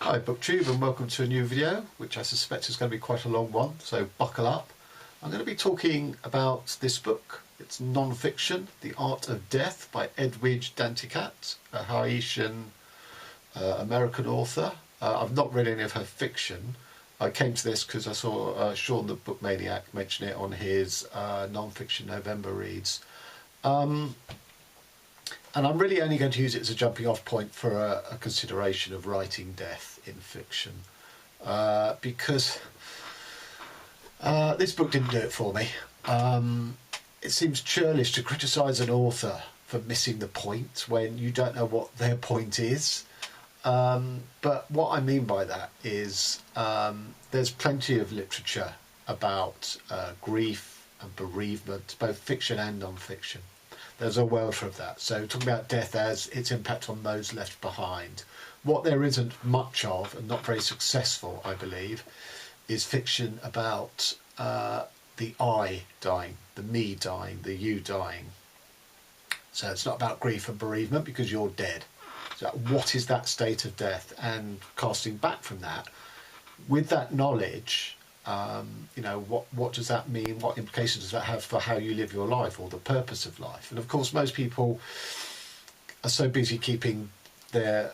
Hi BookTube, and welcome to a new video, which I suspect is going to be quite a long one, so buckle up. I'm going to be talking about this book. It's non-fiction, The Art of Death by Edwidge Danticat, a Haitian American author. I've not read any of her fiction. I came to this because I saw Sean the Book Maniac mention it on his non-fiction November reads. And I'm really only going to use it as a jumping off point for a consideration of writing death in fiction, because this book didn't do it for me. It seems churlish to criticise an author for missing the point when you don't know what their point is. But what I mean by that is there's plenty of literature about grief and bereavement, both fiction and non-fiction. There's a wealth of that. So talking about death as its impact on those left behind. What there isn't much of, and not very successful, I believe, is fiction about the I dying, the me dying, the you dying. So it's not about grief and bereavement because you're dead. So what is that state of death? And casting back from that, with that knowledge, what does that mean? What implications does that have for how you live your life or the purpose of life? And of course, most people are so busy keeping their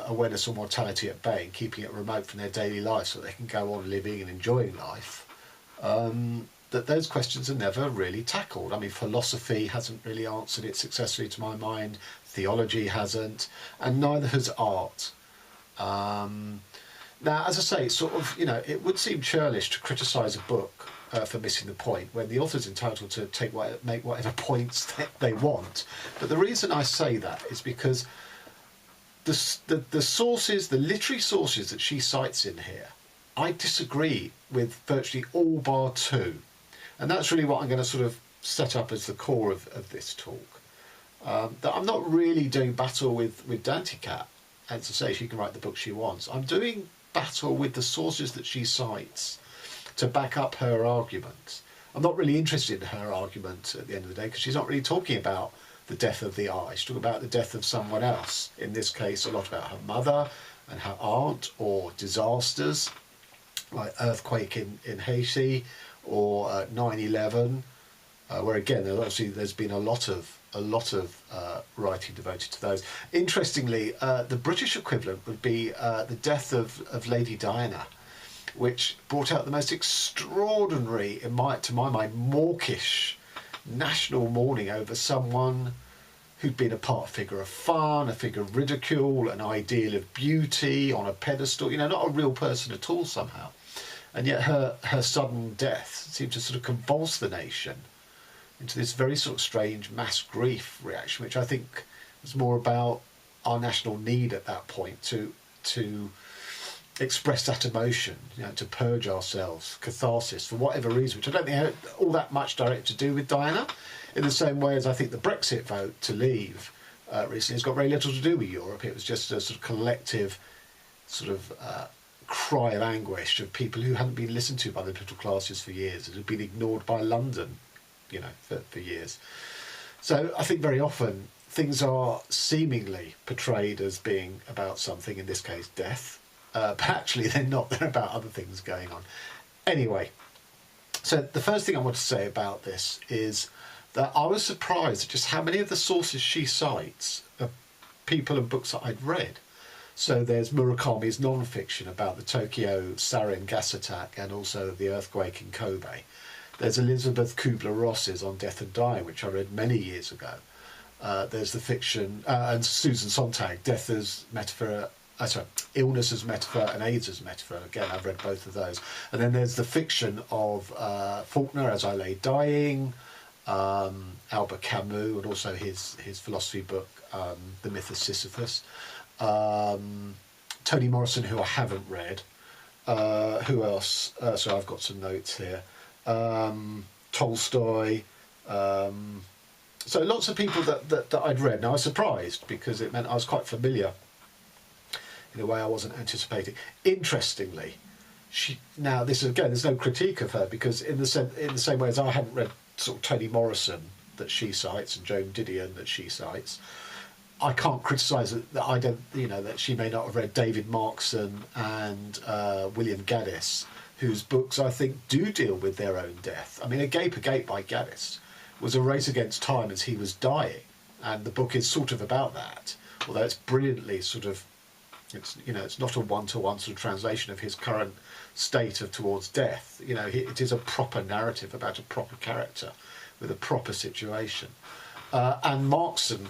awareness of mortality at bay and keeping it remote from their daily life so they can go on living and enjoying life, that those questions are never really tackled. I mean, philosophy hasn't really answered it successfully to my mind, theology hasn't, and neither has art. Now, as I say, it would seem churlish to criticise a book for missing the point when the author's entitled to make whatever points they want. But the reason I say that is because the sources, the literary sources that she cites in here, I disagree with virtually all bar two. And that's really what I'm going to sort of set up as the core of this talk. That I'm not really doing battle with Danticat, and to say she can write the book she wants. I'm doing battle with the sources that she cites to back up her argument. I'm not really interested in her argument at the end of the day because she's not really talking about the death of the I. She's talking about the death of someone else. In this case, a lot about her mother and her aunt, or disasters like earthquake in Haiti or 9/11, where again there's been a lot of writing devoted to those. Interestingly, the British equivalent would be the death of Lady Diana, which brought out the most extraordinary, to my mind, mawkish national mourning over someone who'd been a part figure of fun, a figure of ridicule, an ideal of beauty on a pedestal, not a real person at all somehow. And yet her sudden death seemed to sort of convulse the nation into this very sort of strange mass grief reaction, which I think was more about our national need at that point to express that emotion, to purge ourselves, catharsis for whatever reason, which I don't think had all that much direct to do with Diana, in the same way as I think the Brexit vote to leave recently has got very little to do with Europe. It was just a sort of collective cry of anguish of people who hadn't been listened to by the political classes for years, and had been ignored by London for years. So I think very often things are seemingly portrayed as being about something, in this case death, but actually they're not. They're about other things going on. Anyway, so the first thing I want to say about this is that I was surprised at just how many of the sources she cites are people and books that I'd read. So there's Murakami's non-fiction about the Tokyo sarin gas attack and also the earthquake in Kobe. There's Elizabeth Kubler-Ross's On Death and Dying, which I read many years ago. There's the fiction, and Susan Sontag, Death as Metaphor, Illness as Metaphor and AIDS as Metaphor. Again, I've read both of those. And then there's the fiction of Faulkner, As I Lay Dying, Albert Camus, and also his philosophy book, The Myth of Sisyphus. Toni Morrison, who I haven't read. Who else? So I've got some notes here. Tolstoy, so lots of people that I'd read. Now I was surprised because it meant I was quite familiar in a way I wasn't anticipating. Interestingly, there's no critique of her, because in the same way as I hadn't read sort of Toni Morrison that she cites and Joan Didion that she cites, I can't criticise that I don't, that she may not have read David Markson and William Gaddis, whose books I think do deal with their own death. I mean, A Gape by Gaddis was a race against time as he was dying, and the book is sort of about that, although it's brilliantly it's not a one-to-one sort of translation of his current state towards death. It is a proper narrative about a proper character with a proper situation. And Markson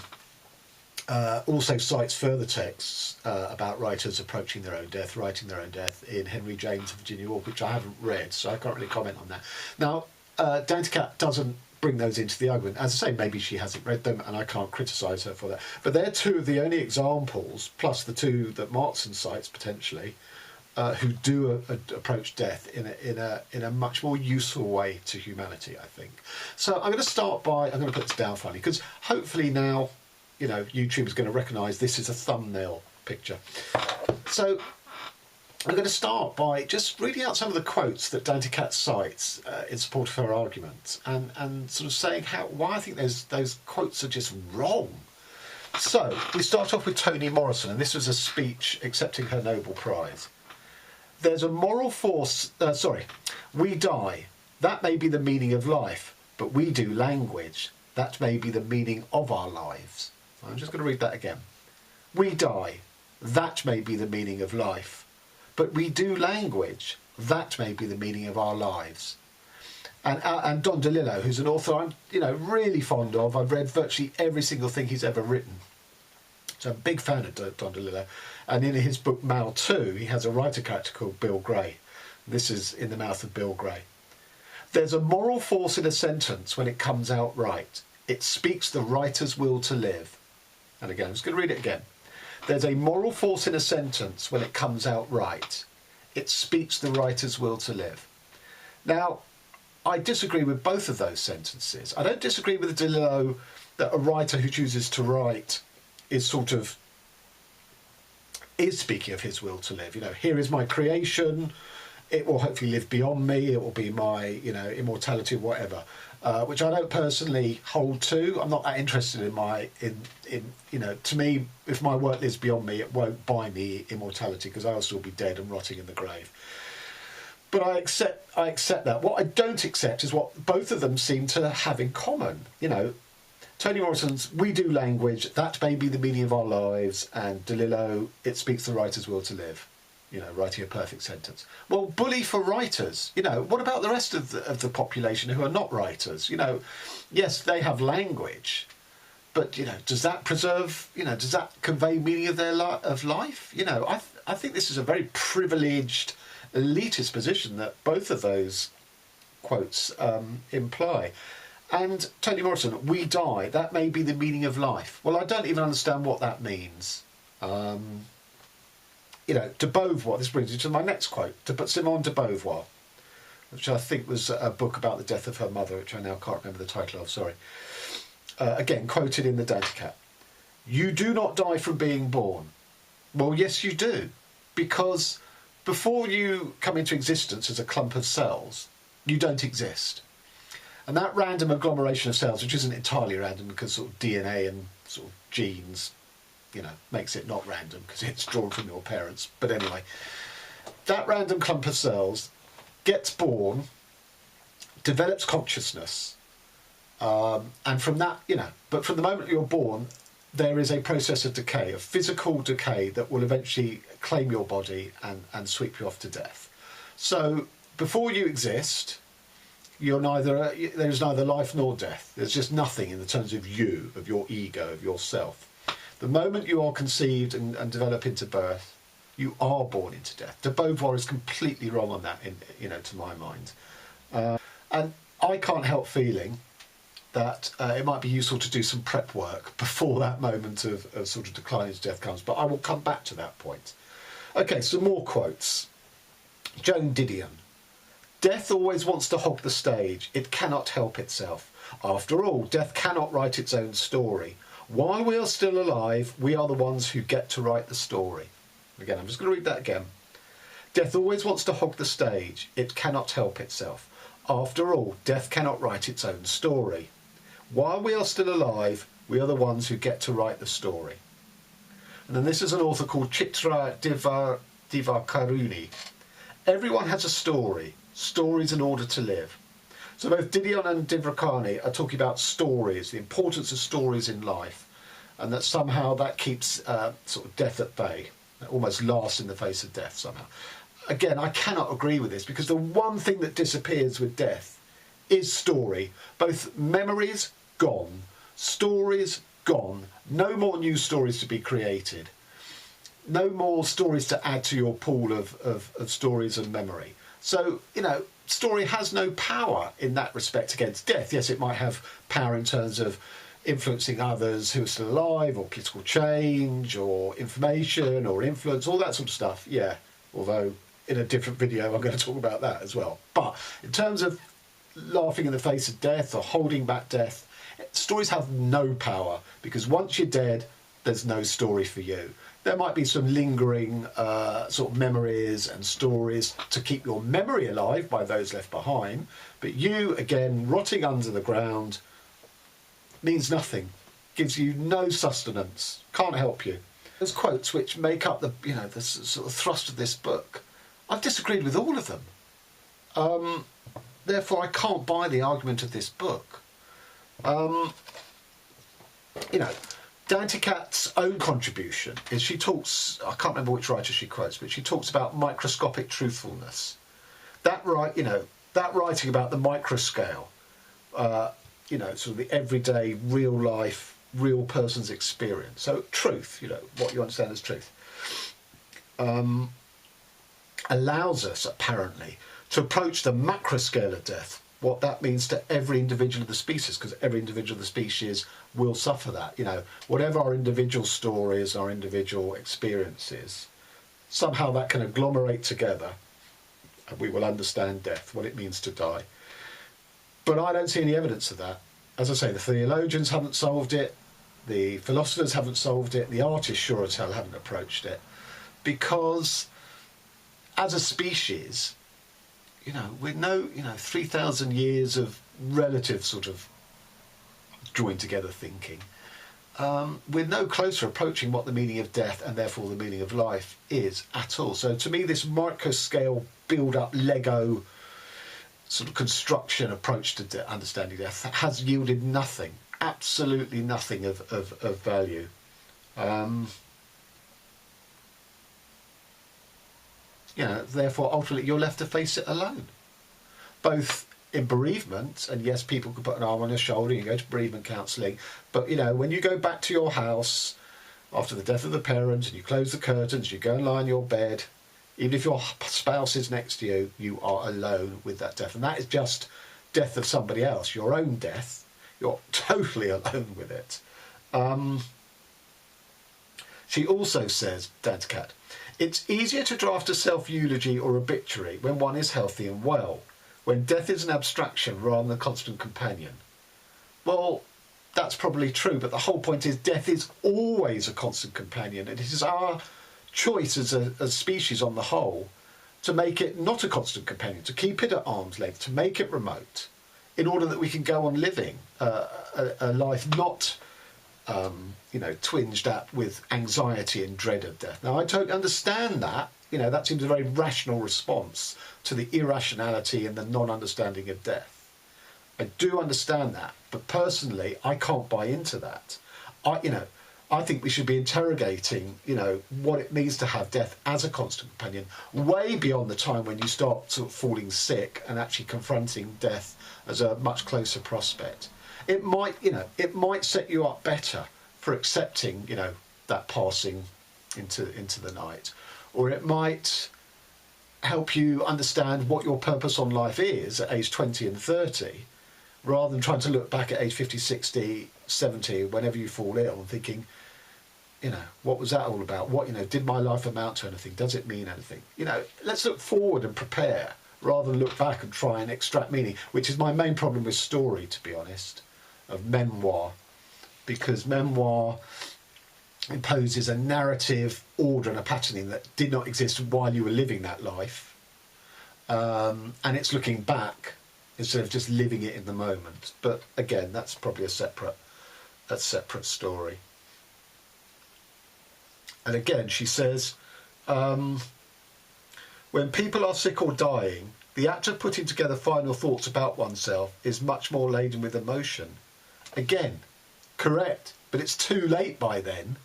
also cites further texts about writers approaching their own death, writing their own death, in Henry James and Virginia Woolf, which I haven't read, so I can't really comment on that. Now, Danticat doesn't bring those into the argument. As I say, maybe she hasn't read them, and I can't criticise her for that. But they're two of the only examples, plus the two that Markson cites potentially, who do approach death in a much more useful way to humanity, I think. So I'm going to start by, I'm going to put this down finally, because hopefully now, YouTube is going to recognise this is a thumbnail picture. So I'm going to start by just reading out some of the quotes that Danticat cites in support of her argument, and sort of saying why I think those quotes are just wrong. So we start off with Toni Morrison, and this was a speech accepting her Nobel Prize. There's a moral force, we die, that may be the meaning of life, but we do language, that may be the meaning of our lives. I'm just going to read that again. We die, that may be the meaning of life, but we do language, that may be the meaning of our lives. And Don DeLillo, who's an author I'm really fond of, I've read virtually every single thing he's ever written. So I'm a big fan of Don DeLillo. And in his book Mal 2, he has a writer character called Bill Gray. This is in the mouth of Bill Gray. There's a moral force in a sentence when it comes out right. It speaks the writer's will to live. And again, I'm just going to read it again. There's a moral force in a sentence when it comes out right. It speaks the writer's will to live. Now, I disagree with both of those sentences. I don't disagree with the DeLillo that a writer who chooses to write is speaking of his will to live. Here is my creation. It will hopefully live beyond me. It will be my, immortality or whatever, which I don't personally hold to. I'm not that interested to me, if my work lives beyond me, it won't buy me immortality because I'll still be dead and rotting in the grave. But I accept that. What I don't accept is what both of them seem to have in common. Toni Morrison's "We do language, that may be the meaning of our lives," and DeLillo, "It speaks the writer's will to live." Writing a perfect sentence. Well, bully for writers. What about the rest of the population who are not writers? Yes, they have language, but does that preserve? Does that convey meaning of their life? I think this is a very privileged, elitist position that both of those quotes imply. And Toni Morrison, "We die, that may be the meaning of life." Well, I don't even understand what that means. De Beauvoir, this brings me to my next quote, Simone de Beauvoir, which I think was a book about the death of her mother, which I now can't remember the title of, sorry. Again, quoted in the Danticat. "You do not die from being born." Well, yes, you do, because before you come into existence as a clump of cells, you don't exist. And that random agglomeration of cells, which isn't entirely random because sort of DNA and sort of genes, makes it not random because it's drawn from your parents. But anyway, that random clump of cells gets born, develops consciousness, and from that, but from the moment you're born, there is a process of decay, of physical decay that will eventually claim your body and sweep you off to death. So before you exist, there's neither life nor death. There's just nothing in the terms of you, of your ego, of yourself. The moment you are conceived and develop into birth, you are born into death. De Beauvoir is completely wrong on that, to my mind. And I can't help feeling that it might be useful to do some prep work before that moment of sort of decline into death comes. But I will come back to that point. Okay, some more quotes. Joan Didion. "Death always wants to hog the stage. It cannot help itself. After all, death cannot write its own story. While we are still alive, we are the ones who get to write the story." Again, I'm just going to read that again. "Death always wants to hog the stage. It cannot help itself. After all, death cannot write its own story. While we are still alive, we are the ones who get to write the story." And then this is an author called Chitra Divakaruni. Everyone has a story, stories in order to live. So both Didion and Divakani are talking about stories, the importance of stories in life, and that somehow that keeps sort of death at bay, almost laughs in the face of death somehow. Again, I cannot agree with this, because the one thing that disappears with death is story. Both memories, gone, stories, gone, no more new stories to be created, no more stories to add to your pool of stories and memory. So, you know, story has no power in that respect against death. Yes, it might have power in terms of influencing others who are still alive, or political change, or information, or influence, all that sort of stuff, yeah. Although, in a different video, I'm going to talk about that as well. But in terms of laughing in the face of death or holding back death, stories have no power, because once you're dead, there's no story for you. There might be some lingering sort of memories and stories to keep your memory alive by those left behind, but you, again, rotting under the ground, means nothing, gives you no sustenance, can't help you. Those quotes which make up the, you know, the sort of thrust of this book, I've disagreed with all of them. Therefore, I can't buy the argument of this book. You know, Danticat's own contribution is, she talks, I can't remember which writer she quotes, but she talks about microscopic truthfulness. That writing about the microscale, you know, sort of the everyday, real life, real person's experience. So truth, you know, what you understand as truth, allows us, apparently, to approach the macro scale of death, what that means to every individual of the species, because every individual of the species will suffer that. You know, whatever our individual stories, our individual experiences, somehow that can agglomerate together, and we will understand death, what it means to die. But I don't see any evidence of that. As I say, the theologians haven't solved it, the philosophers haven't solved it, the artists sure as hell haven't approached it, because as a species, you know, with no, you know, 3,000 years of relative sort of joined together thinking, we're no closer approaching what the meaning of death and therefore the meaning of life is at all. So to me, this micro scale build up Lego sort of construction approach to understanding death has yielded nothing, absolutely nothing of value. You know, therefore, ultimately, you're left to face it alone, both in bereavement, and yes, people can put an arm on your shoulder, you go to bereavement counselling, but, you know, when you go back to your house after the death of the parent and you close the curtains, you go and lie in your bed, even if your spouse is next to you, you are alone with that death. And that is just death of somebody else, your own death. You're totally alone with it. She also says, Danticat, it's easier to draft a self-eulogy or obituary when one is healthy and well, when death is an abstraction rather than a constant companion. Well, that's probably true, but the whole point is death is always a constant companion, and it is our choice as a species on the whole to make it not a constant companion, to keep it at arm's length, to make it remote, in order that we can go on living a life not you know, twinged at with anxiety and dread of death. Now, I totally understand that. You know, that seems a very rational response to the irrationality and the non-understanding of death. I do understand that, but personally, I can't buy into that. I think we should be interrogating, you know, what it means to have death as a constant companion, way beyond the time when you start sort of falling sick and actually confronting death as a much closer prospect. It might, you know, it might set you up better for accepting, you know, that passing into the night, or it might help you understand what your purpose on life is at age 20 and 30, rather than trying to look back at age 50, 60, 70, whenever you fall ill, and thinking, you know, what was that all about? What, you know, did my life amount to anything? Does it mean anything? You know, let's look forward and prepare, rather than look back and try and extract meaning, which is my main problem with story, to be honest, of memoir, because memoir imposes a narrative order and a patterning that did not exist while you were living that life, and it's looking back instead of just living it in the moment. But again, that's probably a separate story. And again, she says, when people are sick or dying, the act of putting together final thoughts about oneself is much more laden with emotion. Again, correct, but it's too late by then.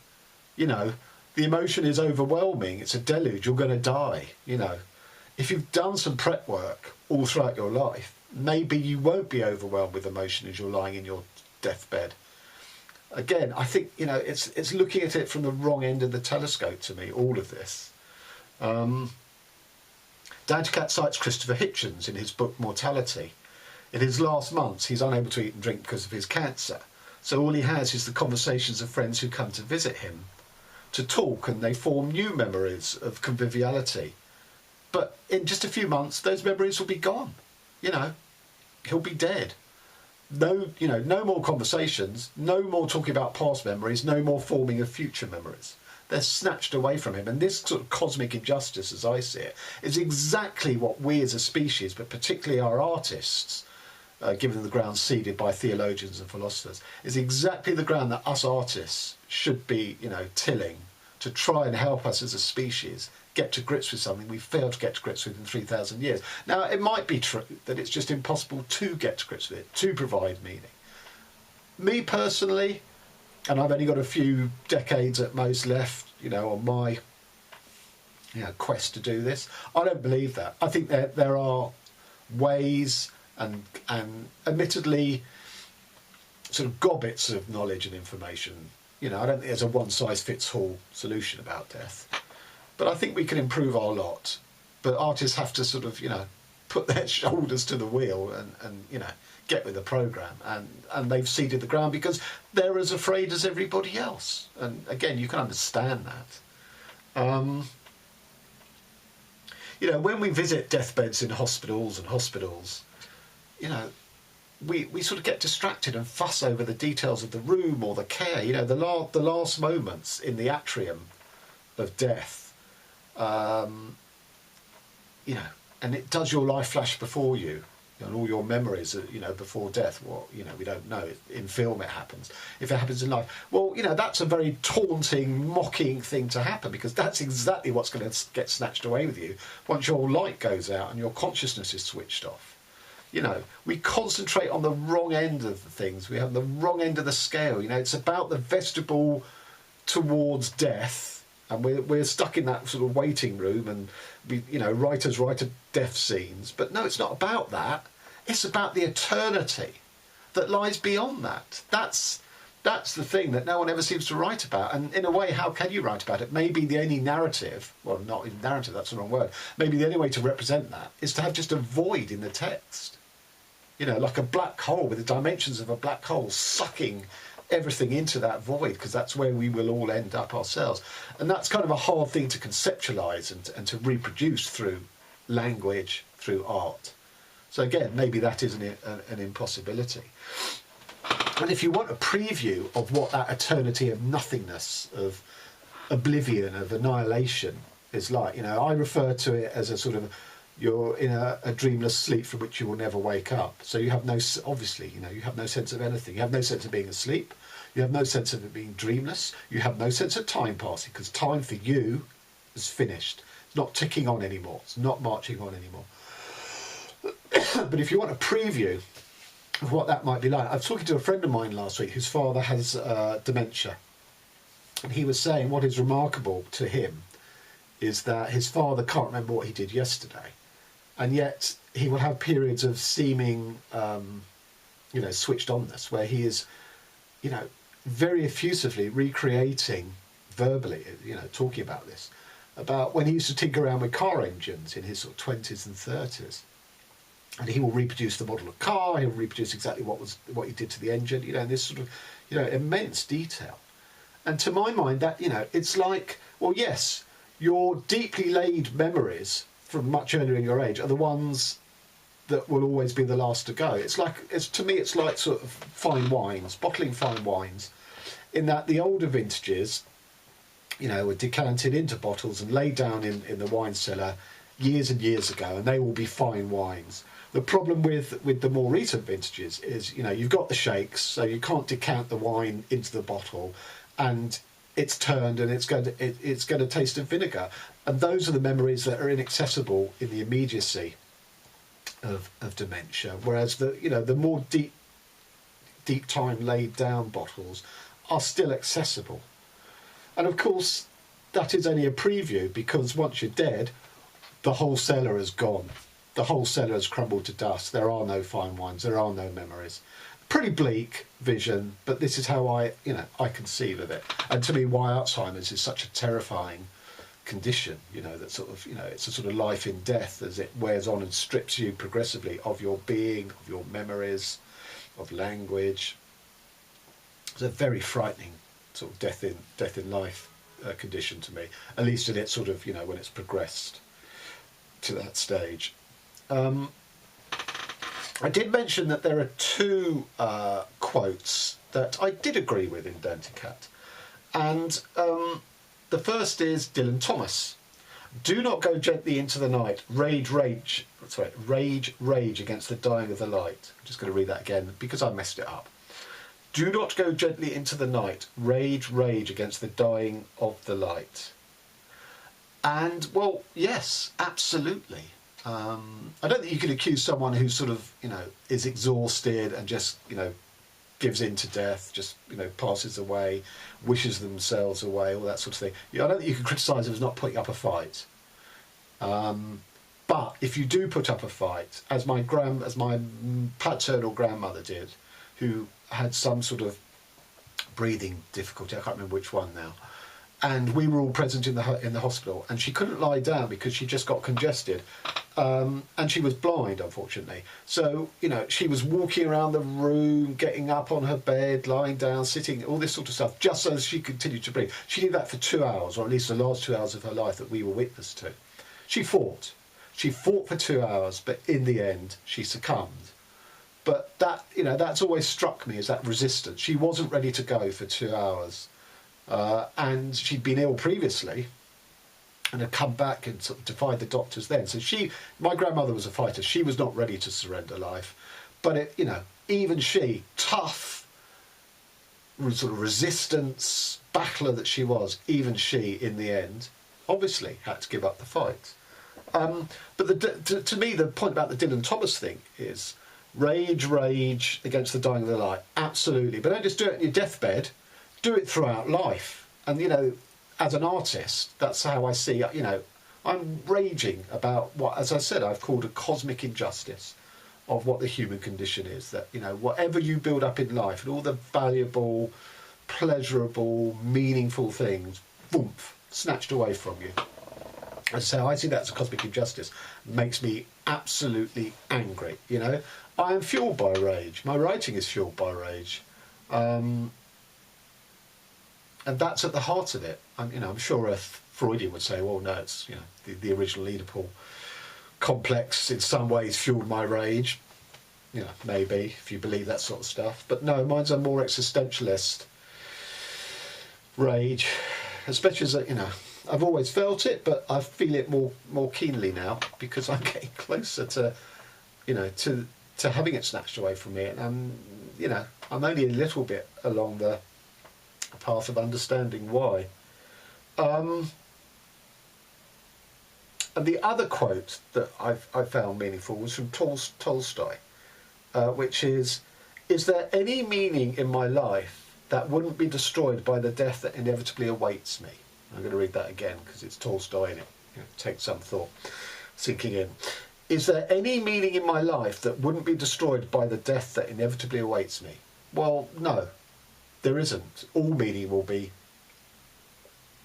You know, the emotion is overwhelming. It's a deluge. You're going to die, you know. If you've done some prep work all throughout your life, maybe you won't be overwhelmed with emotion as you're lying in your deathbed. Again, I think, you know, it's looking at it from the wrong end of the telescope to me, all of this. Danticat cites Christopher Hitchens in his book Mortality. In his last months, he's unable to eat and drink because of his cancer. So all he has is the conversations of friends who come to visit him, to talk, and they form new memories of conviviality. But in just a few months, those memories will be gone. You know, he'll be dead. No, you know, no more conversations, no more talking about past memories, no more forming of future memories. They're snatched away from him. And this sort of cosmic injustice, as I see it, is exactly what we as a species, but particularly our artists, given the ground seeded by theologians and philosophers, is exactly the ground that us artists should be, you know, tilling to try and help us as a species get to grips with something we failed to get to grips with in 3,000 years. Now, it might be true that it's just impossible to get to grips with it, to provide meaning. Me personally, and I've only got a few decades at most left, you know, on my, you know, quest to do this, I don't believe that. I think that there are ways and admittedly sort of gobbets of knowledge and information. You know, I don't think there's a one-size-fits-all solution about death. But I think we can improve our lot. But artists have to sort of, you know, put their shoulders to the wheel and you know, get with the programme. And they've ceded the ground because they're as afraid as everybody else. And again, you can understand that. You know, when we visit deathbeds in hospitals, you know, we sort of get distracted and fuss over the details of the room or the care. You know, the last moments in the atrium of death. You know, and it does your life flash before you, and all your memories, you know, before death. Well, you know, we don't know. In film it happens. If it happens in life, well, you know, that's a very taunting, mocking thing to happen, because that's exactly what's going to get snatched away with you once your light goes out and your consciousness is switched off. You know, we concentrate on the wrong end of the things. We have the wrong end of the scale. You know, it's about the vestibule towards death. And we're stuck in that sort of waiting room, and we, you know, writers write death scenes. But no, it's not about that. It's about the eternity that lies beyond that. That's the thing that no one ever seems to write about. And in a way, how can you write about it? Maybe the only narrative, well, not even narrative, that's the wrong word. Maybe the only way to represent that is to have just a void in the text. You know, like a black hole with the dimensions of a black hole sucking everything into that void, because that's where we will all end up ourselves. And that's kind of a hard thing to conceptualise and to reproduce through language, through art. So again, maybe that is an impossibility. And if you want a preview of what that eternity of nothingness, of oblivion, of annihilation is like, you know, I refer to it as a sort of, you're in a dreamless sleep from which you will never wake up. So you have no, obviously, you know, you have no sense of anything. You have no sense of being asleep. You have no sense of it being dreamless. You have no sense of time passing, because time for you is finished. It's not ticking on anymore. It's not marching on anymore. But if you want a preview of what that might be like, I was talking to a friend of mine last week whose father has dementia. And he was saying what is remarkable to him is that his father can't remember what he did yesterday. And yet he will have periods of seeming, you know, switched onness, where he is, you know, very effusively recreating verbally, you know, talking about this, about when he used to tinker around with car engines in his sort of 20s and 30s. And he will reproduce the model of car, he'll reproduce exactly what he did to the engine, you know, in this sort of, you know, immense detail. And to my mind, that, you know, it's like, well, yes, your deeply laid memories from much earlier in your age are the ones that will always be the last to go. It's like, to me, it's like sort of fine wines, bottling fine wines, in that the older vintages, you know, were decanted into bottles and laid down in the wine cellar years and years ago, and they will be fine wines. The problem with the more recent vintages is, you know, you've got the shakes, so you can't decant the wine into the bottle, and it's turned and it's going to taste of vinegar. And those are the memories that are inaccessible in the immediacy of dementia. Whereas the more deep time laid down bottles are still accessible. And of course, that is only a preview, because once you're dead, the whole cellar has gone. The whole cellar has crumbled to dust. There are no fine wines. There are no memories. Pretty bleak vision, but this is how I conceive of it. And to me, why Alzheimer's is such a terrifying condition, that sort of, it's a sort of life in death, as it wears on and strips you progressively of your being, of your memories, of language. It's a very frightening sort of death in life condition to me, at least in it sort of, when it's progressed to that stage. I did mention that there are two quotes that I did agree with in Danticat. And the first is Dylan Thomas. Do not go gently into the night. Rage against the dying of the light. I'm just going to read that again because I messed it up. Do not go gently into the night. Rage against the dying of the light. And, well, yes, absolutely. I don't think you can accuse someone who sort of, is exhausted and just, gives in to death, just, passes away, wishes themselves away, all that sort of thing. I don't think you can criticise them as not putting up a fight. But if you do put up a fight, as my paternal grandmother did, who had some sort of breathing difficulty, I can't remember which one now, and we were all present in the hospital, and she couldn't lie down because she just got congested, and she was blind, unfortunately. So, she was walking around the room, getting up on her bed, lying down, sitting, all this sort of stuff, just so she continued to breathe. She did that for 2 hours, or at least the last 2 hours of her life that we were witness to. She fought. She fought for 2 hours, but in the end, she succumbed. But that, that's always struck me as that resistance. She wasn't ready to go for 2 hours. And she'd been ill previously and had come back and sort of defied the doctors then. So my grandmother was a fighter. She was not ready to surrender life. But, even she, tough, sort of resistance, battler that she was, even she, in the end, obviously had to give up the fight. But to me, the point about the Dylan Thomas thing is rage against the dying of the light. Absolutely. But don't just do it on your deathbed. Do it throughout life. And, as an artist, that's how I see, I'm raging about what, as I said, I've called a cosmic injustice of what the human condition is. That, whatever you build up in life and all the valuable, pleasurable, meaningful things, boom, snatched away from you. And so I see that as a cosmic injustice. It makes me absolutely angry, I am fueled by rage. My writing is fueled by rage. And that's at the heart of it. I'm sure a Freudian would say, well, no, it's, the original Oedipal complex in some ways fueled my rage. Maybe, if you believe that sort of stuff. But no, mine's a more existentialist rage, especially as, I've always felt it, but I feel it more keenly now because I'm getting closer to, to having it snatched away from me. And I'm only a little bit along the path of understanding why. And the other quote that I found meaningful was from Tolstoy, which is there any meaning in my life that wouldn't be destroyed by the death that inevitably awaits me? I'm going to read that again because it's Tolstoy and it takes some thought sinking in. Is there any meaning in my life that wouldn't be destroyed by the death that inevitably awaits me? Well, no. There isn't. All meaning will be,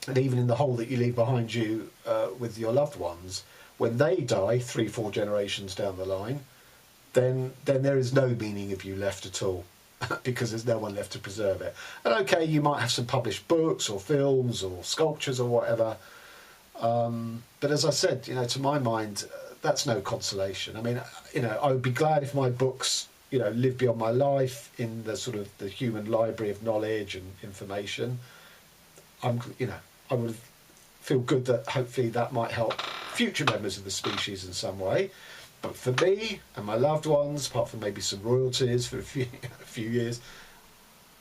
and even in the hole that you leave behind you with your loved ones, when they die 3-4 generations down the line, then there is no meaning of you left at all because there's no one left to preserve it. And okay, you might have some published books or films or sculptures or whatever, but as I said, to my mind, that's no consolation. I mean, I would be glad if my books live beyond my life in the sort of the human library of knowledge and information. I would feel good that hopefully that might help future members of the species in some way. But for me and my loved ones, apart from maybe some royalties for a few years,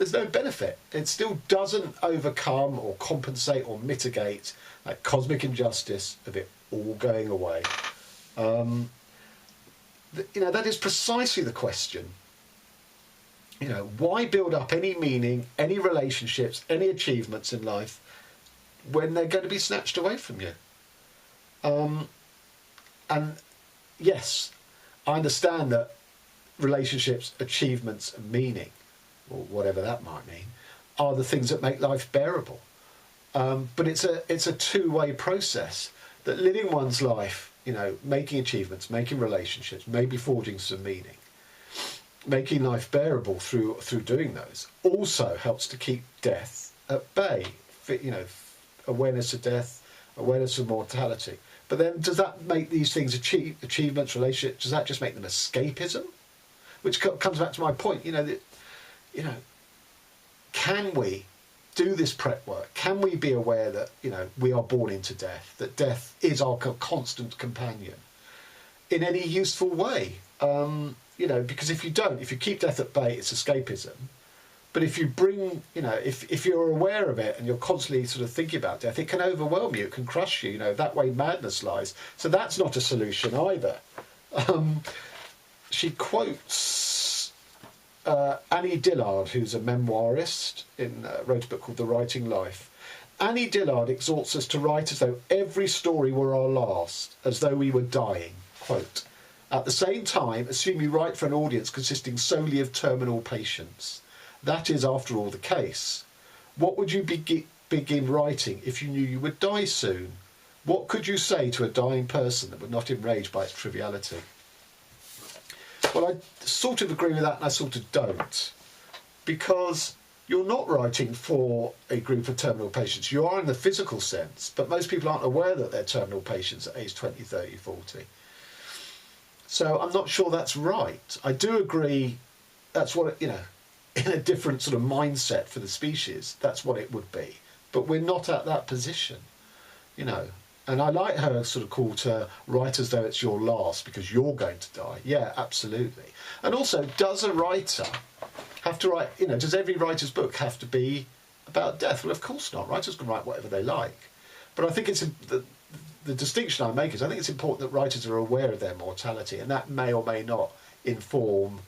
there's no benefit. It still doesn't overcome or compensate or mitigate that cosmic injustice of it all going away. That is precisely the question. Why build up any meaning, any relationships, any achievements in life when they're going to be snatched away from you? And yes, I understand that relationships, achievements, and meaning, or whatever that might mean, are the things that make life bearable. But it's a two-way process. That living one's life, making achievements, making relationships, maybe forging some meaning, making life bearable through doing those, also helps to keep death at bay. Awareness of death, awareness of mortality. But then, does that make these things achievements, relationships? Does that just make them escapism? Which comes back to my point. Can we do this prep work? Can we be aware that we are born into death? That death is our constant companion in any useful way? Because if you don't, if you keep death at bay, it's escapism. But if you bring, if you're aware of it and you're constantly sort of thinking about death, it can overwhelm you, it can crush you, that way madness lies. So that's not a solution either. She quotes Annie Dillard, who's a memoirist, wrote a book called The Writing Life. Annie Dillard exhorts us to write as though every story were our last, as though we were dying. Quote, at the same time, assume you write for an audience consisting solely of terminal patients. That is, after all, the case. What would you begin writing if you knew you would die soon? What could you say to a dying person that would not enrage by its triviality? Well, I sort of agree with that and I sort of don't. Because you're not writing for a group of terminal patients. You are in the physical sense, but most people aren't aware that they're terminal patients at age 20, 30, 40. So I'm not sure that's right. I do agree that's what, in a different sort of mindset for the species, that's what it would be. But we're not at that position, And I like her sort of call to write as though it's your last because you're going to die. Yeah, absolutely. And also, does a writer have to write, does every writer's book have to be about death? Well, of course not. Writers can write whatever they like. But I think it's the distinction I make is I think it's important that writers are aware of their mortality, and that may or may not inform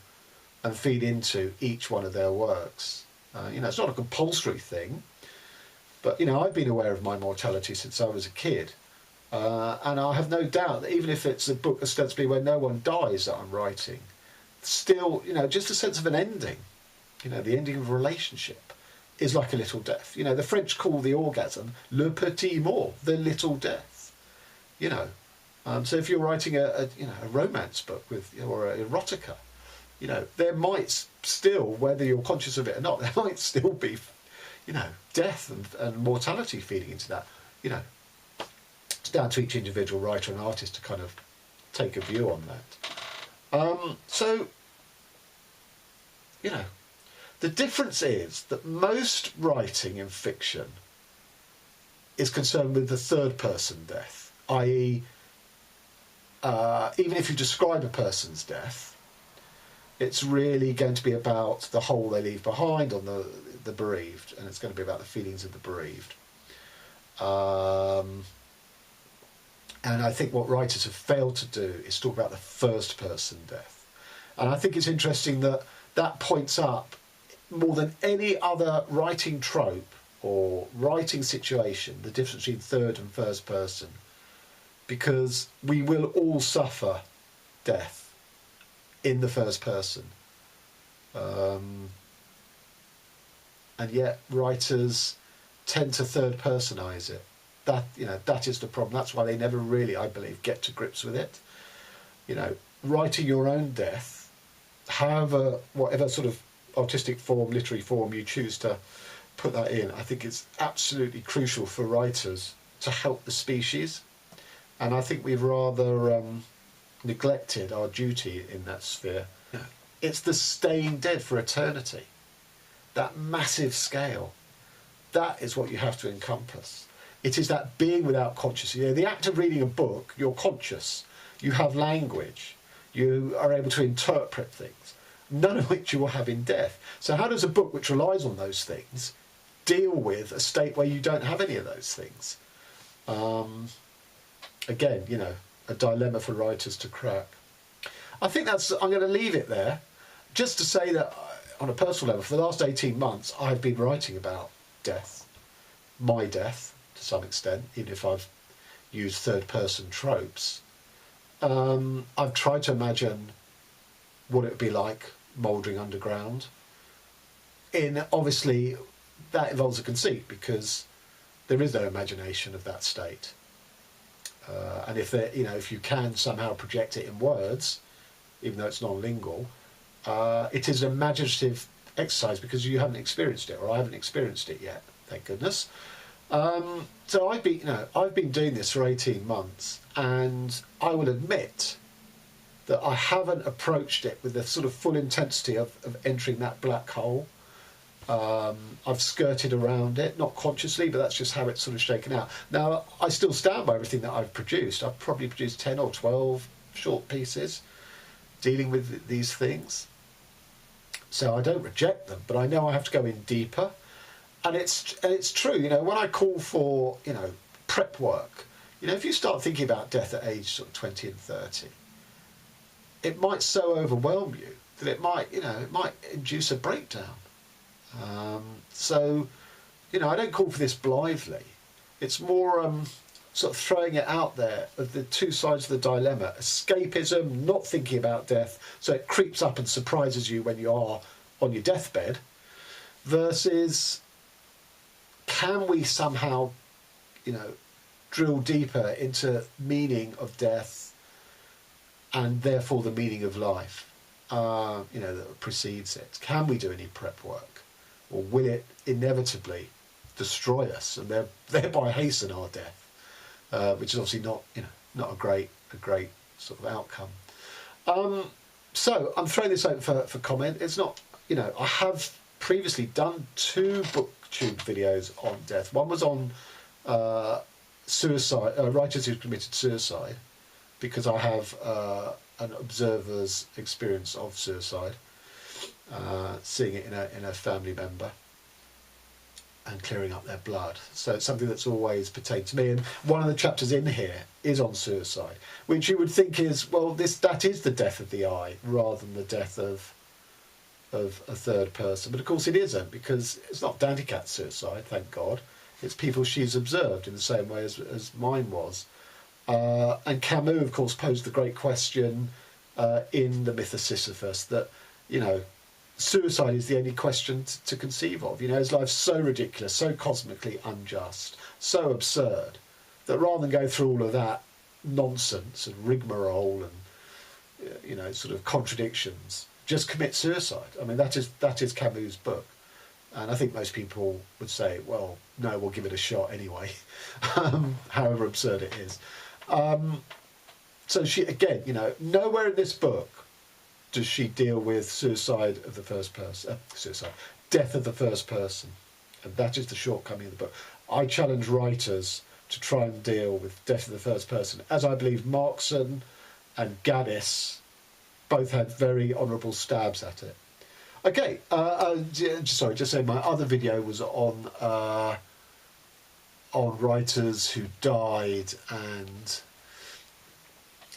and feed into each one of their works. It's not a compulsory thing, but, I've been aware of my mortality since I was a kid. And I have no doubt that even if it's a book ostensibly where no one dies that I'm writing, still, just a sense of an ending, the ending of a relationship is like a little death. The French call the orgasm le petit mort, the little death, So if you're writing a romance book or an erotica, there might still, whether you're conscious of it or not, there might still be, death and mortality feeding into that, It's down to each individual writer and artist to kind of take a view on that. The difference is that most writing in fiction is concerned with the third person death, i.e. Even if you describe a person's death, it's really going to be about the hole they leave behind on the bereaved, and it's going to be about the feelings of the bereaved. And I think what writers have failed to do is talk about the first person death. And I think it's interesting that points up more than any other writing trope or writing situation, the difference between third and first person, because we will all suffer death in the first person. And yet writers tend to third personise it. That is the problem. That's why they never really, I believe, get to grips with it. Writing your own death, whatever sort of artistic form, literary form you choose to put that in, I think it's absolutely crucial for writers to help the species. And I think we've rather neglected our duty in that sphere. It's the staying dead for eternity. That massive scale. That is what you have to encompass. It is that being without consciousness. The act of reading a book, you're conscious. You have language. You are able to interpret things. none of which you will have in death. So how does a book which relies on those things deal with a state where you don't have any of those things? Again, you know, a dilemma for writers to crack. I think I'm going to leave it there, just to say that on a personal level, for the last 18 months, I've been writing about death, my death, to some extent, even if I've used third-person tropes. I've tried to imagine what it would be like mouldering underground. Obviously, that involves a conceit, because there is no imagination of that state. And if you can somehow project it in words, even though it's non-lingual, it is an imaginative exercise because you haven't experienced it, or I haven't experienced it yet, thank goodness. So I've been doing this for 18 months, and I will admit that I haven't approached it with the sort of full intensity of entering that black hole. I've skirted around it, not consciously, but that's just how it's sort of shaken out. Now, I still stand by everything that I've produced. I've probably produced 10 or 12 short pieces dealing with these things. So I don't reject them, but I know I have to go in deeper. And it's true, you know, when I call for, you know, prep work, you know, if you start thinking about death at age sort of 20 and 30, it might so overwhelm you that it might induce a breakdown. So, you know, I don't call for this blithely. It's more sort of throwing it out there of the two sides of the dilemma. Escapism, not thinking about death, so it creeps up and surprises you when you are on your deathbed, versus can we somehow, you know, drill deeper into meaning of death and therefore the meaning of life, you know, that precedes it. Can we do any prep work? Or will it inevitably destroy us and thereby hasten our death, which is obviously not a great sort of outcome. So I'm throwing this open for comment. It's not, you know, I have previously done 2 booktube videos on death. One was on suicide, writers who committed suicide, because I have an observer's experience of suicide. Seeing it in a family member and clearing up their blood. So it's something that's always pertained to me. And one of the chapters in here is on suicide, which you would think is, well, that is the death of the I rather than the death of a third person. But of course it isn't, because it's not Danticat's suicide, thank God. It's people she's observed in the same way as mine was. And Camus, of course, posed the great question in The Myth of Sisyphus that, you know, suicide is the only question to conceive of. You know, his life's so ridiculous, so cosmically unjust, so absurd, that rather than go through all of that nonsense and rigmarole and, you know, sort of contradictions, just commit suicide. I mean, that is Camus' book. And I think most people would say, well, no, we'll give it a shot anyway, however absurd it is. So she, again, you know, nowhere in this book does she deal with suicide of the first person, death of the first person. And that is the shortcoming of the book. I challenge writers to try and deal with death of the first person, as I believe Markson and Gaddis both had very honourable stabs at it. Okay, sorry, just saying, my other video was on writers who died and,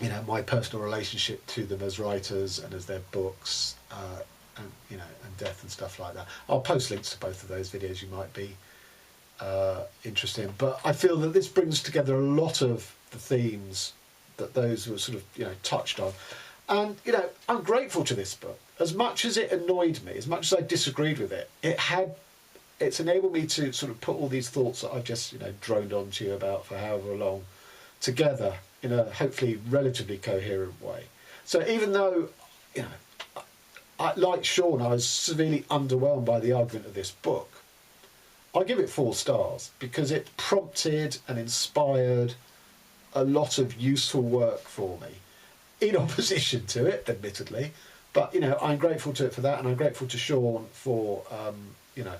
you know, my personal relationship to them as writers and as their books, and, you know, and death and stuff like that. I'll post links to both of those videos you might be interested in. But I feel that this brings together a lot of the themes that those were sort of, you know, touched on. And, you know, I'm grateful to this book. As much as it annoyed me, as much as I disagreed with it, it's enabled me to sort of put all these thoughts that I've just, you know, droned on to you about for however long together in a hopefully relatively coherent way. So even though, you know, like Sean, I was severely underwhelmed by the argument of this book, I give it 4 stars because it prompted and inspired a lot of useful work for me, in opposition to it, admittedly. But, you know, I'm grateful to it for that, and I'm grateful to Sean for, you know,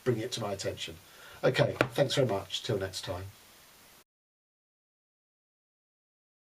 bringing it to my attention. Okay, thanks very much. Till next time.